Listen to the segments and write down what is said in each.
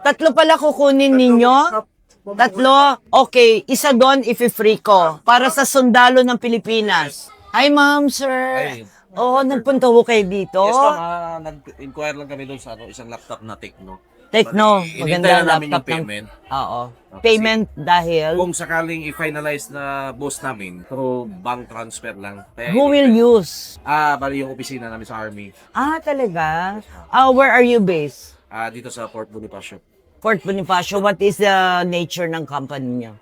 Tatlo pala kukunin ninyo? Tatlo? Okay, isa doon ifi-free ko para sa sundalo ng Pilipinas. Hi, ma'am, sir. Hi. Oo, nagpunta ko kayo dito. Yes, ma'am. Nag-inquire lang kami doon sa isang laptop na Tecno. Tecno, Bali, maganda hinintay na namin laptop yung payment. Oo. Kasi Payment dahil Kung sakaling i-finalize na boss namin through bank transfer lang. Kaya who will use? bali yung opisina namin sa Army. Talaga? Where are you based? Dito sa Port Bonifacio. Fort Bonifacio, what is the nature ng company niyo?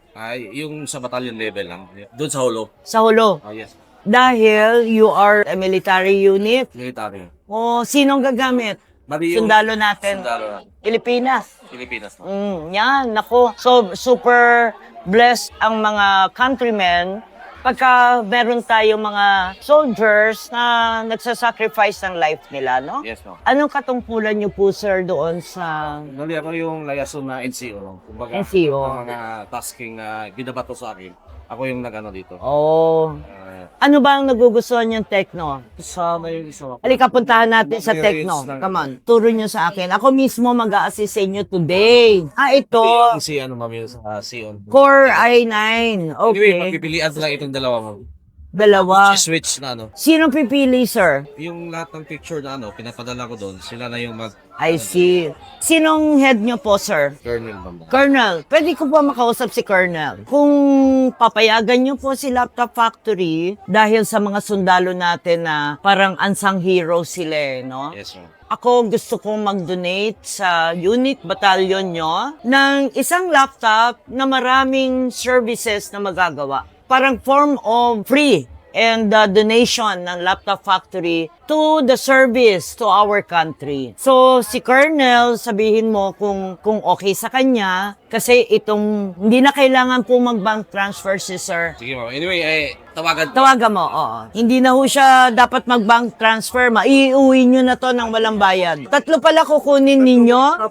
Yung sa battalion level lang. Doon sa Holo. Sa Holo. Yes. Dahil you are a military unit. Military. Sinong gagamit? Bali yung Sundalo natin. Sundalo. Pilipinas. Pilipinas. Yan, nako. So, super blessed ang mga countrymen pagka meron tayong mga soldiers na nagsasacrifice ng life nila, no? Yes, no. Anong katungkulan niyo po, sir, doon sa... Nali ako yung liaison na NCO. Kumbaga, NCO. ang mga tasking na binabato sa akin. Ako yung nag-ano dito. Oh. Ano ba ang nagugustuhan niyang Tecno? Sana yung isa. Halika, puntahan natin sa Tecno. Come on, turo niyo sa akin. Ako mismo mag-a-assist sa inyo today. Ito. Si ano, ma'am, yung sa Sion. Core i9. Anyway, Okay. magpipilian lang itong dalawa, ma'am. Dalawa. Switch na ano. Sino pipili, sir? Yung lahat ng picture na ano, pinapadala ko doon, sila na yung I see. Sinong head niyo po, sir? kernel, ma'am. Colonel, pwede ko po makausap si Colonel. Kung papayagan niyo po si Laptop Factory dahil sa mga sundalo natin na parang unsung heroes sila, no? Yes, ma'am. Ako gusto kong mag-donate sa unit battalion nyo ng isang laptop na maraming services na magagawa. Parang form of free and donation ng Laptop Factory to the service to our country. So, si Colonel, sabihin mo kung okay sa kanya, kasi itong, hindi na kailangan po mag-bank transfer si sir. Sige, ma'am. Anyway, tawagan. Tawagan mo, oo. Hindi na ho siya dapat mag-bank transfer. Maiuwi nyo na to ng walang bayad. Tatlo pala kukunin ninyo?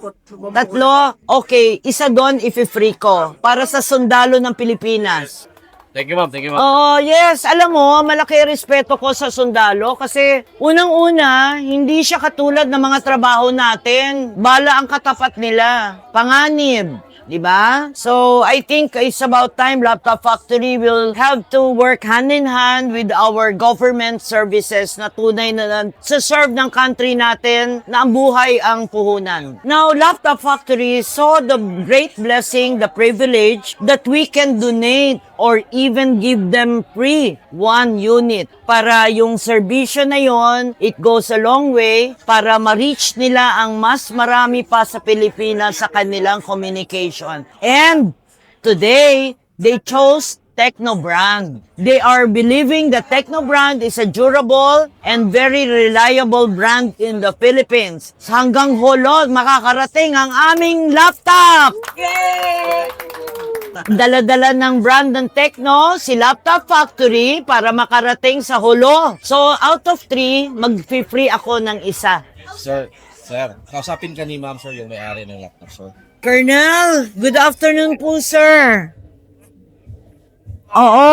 Tatlo? Okay, isa doon ifi-free ko para sa sundalo ng Pilipinas. Thank you, ma'am. Thank you, ma'am. Oo, yes. Alam mo, malaki respeto ko sa sundalo kasi unang-una, hindi siya katulad ng mga trabaho natin. Bala ang katapat nila. Panganib. Diba? So, I think it's about time Laptop Factory will have to work hand in hand with our government services na tunay na serve ng country natin na ang buhay ang puhunan. Now, Laptop Factory saw the great blessing, the privilege that we can donate or even give them free one unit para yung serbisyo na yon, it goes a long way para ma-reach nila ang mas marami pa sa Pilipinas sa kanilang communication. And today, they chose Tecno brand. They are believing that Tecno brand is a durable and very reliable brand in the Philippines. Hanggang Holo, makakarating ang aming laptop! Yay! Dala-dala ng brand ng Tecno, si Laptop Factory para makarating sa Holo. So, out of 3, mag-free ako ng isa. Sir, kausapin ka ni ma'am, sir, yung may-ari ng laptop, sir. Colonel, good afternoon po, sir. Oo,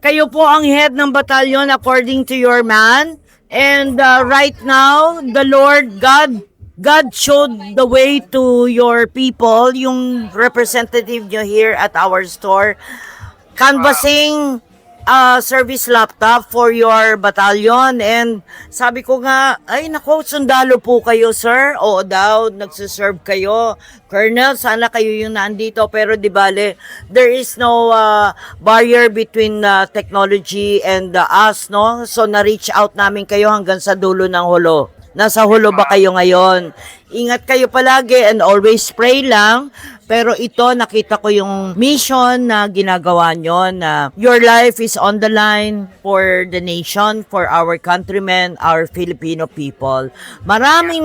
kayo po ang head ng batalyon according to your man. And right now, the Lord God showed the way to your people, yung representative nyo here at our store, canvassing service laptop for your battalion. And sabi ko nga, ay nako, sundalo po kayo, sir. Oo daw, nagsiserve kayo. Colonel, sana kayo yung nandito. Pero di bale, there is no barrier between technology and us, no? So na-reach out namin kayo hanggang sa dulo ng Holo. Nasa Holo ba kayo ngayon? Ingat kayo palagi and always pray lang. Pero ito, nakita ko yung mission na ginagawa nyo na your life is on the line for the nation, for our countrymen, our Filipino people. Maraming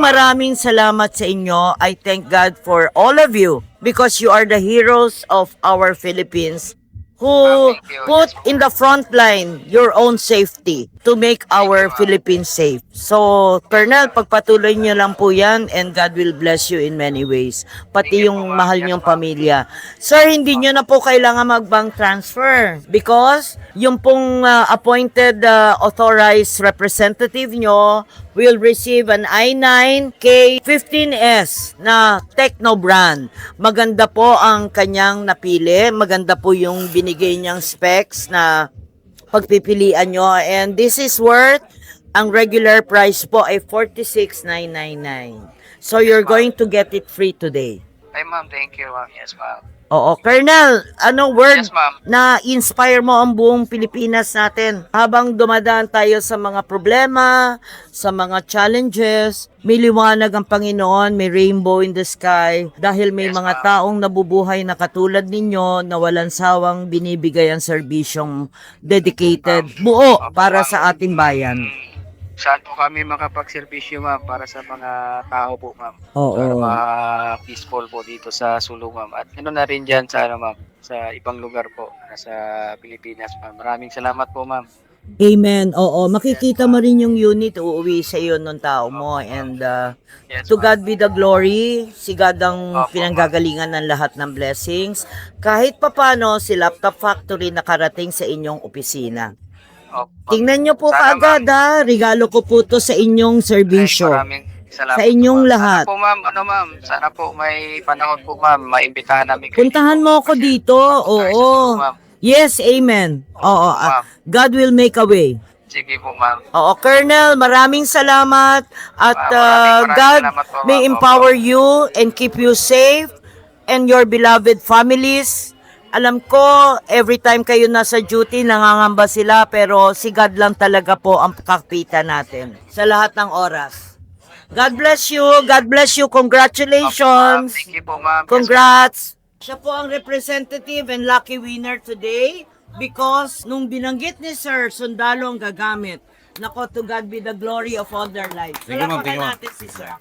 salamat sa inyo. I thank God for all of you because you are the heroes of our Philippines who put in the front line your own safety to make our Philippines safe. So, Colonel, pagpatuloy niyo lang po yan and God will bless you in many ways. Pati yung mahal niyong pamilya. Sir, hindi niyo na po kailangan mag-bank transfer because yung pong appointed authorized representative niyo will receive an i9 K15S na Tecno brand. Maganda po ang kanyang napili. Maganda po yung binigay niyang specs na pagpipilian nyo. And this is worth, ang regular price po ay 46,999. So you're going to get it free today. Ay, ma'am, thank you, ma'am. Yes, ma'am. Oo, Colonel, anong word Yes, ma'am. na inspire mo ang buong Pilipinas natin? Habang dumadaan tayo sa mga problema, sa mga challenges, may liwanag ang Panginoon, may rainbow in the sky, dahil may Yes, mga ma'am. taong nabubuhay na katulad ninyo na walang sawang binibigay ang serbisyong dedicated, buo para sa ating bayan. Saan po kami makapagservisyo, ma'am, para sa mga tao po, ma'am. Oo. Para ma-peaceful po dito sa Sulu, ma'am. At ano na rin dyan sa, ano, ma'am, sa ibang lugar po, sa Pilipinas, ma'am. Maraming salamat po, ma'am. Amen. Oo, makikita mo rin yung unit, uuwi sa iyo ng tao mo. And Yes, to ma'am. God be the glory. Si God ang Opo, pinanggagalingan ng lahat ng blessings. Kahit papano, si Laptop Factory nakarating sa inyong opisina. Opo. Tingnan nyo po Sana, kaagad ha. Regalo ko po to sa inyong serbisyo. Ay, maraming salamat Sa inyong po, ma'am. lahat. Sana po, ma'am, ma'am, sana po may panahon po, ma'am, maimbitahan namin kayo Puntahan dito. mo ako dito. Oo. Ma'am. Yes, amen. Oo. Ma'am. God will make a way. Sige po, ma'am. Oo, Colonel, maraming salamat at Maraming God salamat po, may ma'am. empower you and keep you safe and your beloved families. Alam ko, every time kayo nasa duty, nangangamba sila, pero si God lang talaga po ang kapitan natin sa lahat ng oras. God bless you. God bless you. Congratulations. Thank you po, ma'am. Yes, Congrats! Siya po ang representative and lucky winner today because nung binanggit ni Sir, sundalo ang gagamit. Nako, to God be the glory of all their lives. Thank you, ma'am. Palakpakan Thank you, ma'am. natin si Sir.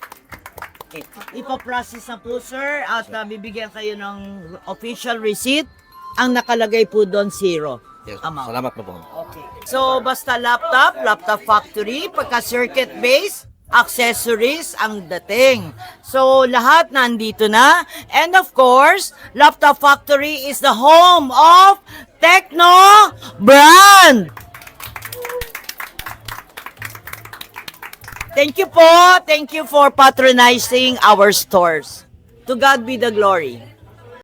Okay. Ipaprocess na po, Sir, at bibigyan kayo ng official receipt. Ang nakalagay po doon, 0 Yes, amount. salamat po po. Okay. So, basta laptop factory, pagka circuit base, accessories ang dating. So, lahat nandito na. And of course, Laptop Factory is the home of Tecno Brand. Thank you po. Thank you for patronizing our stores. To God be the glory.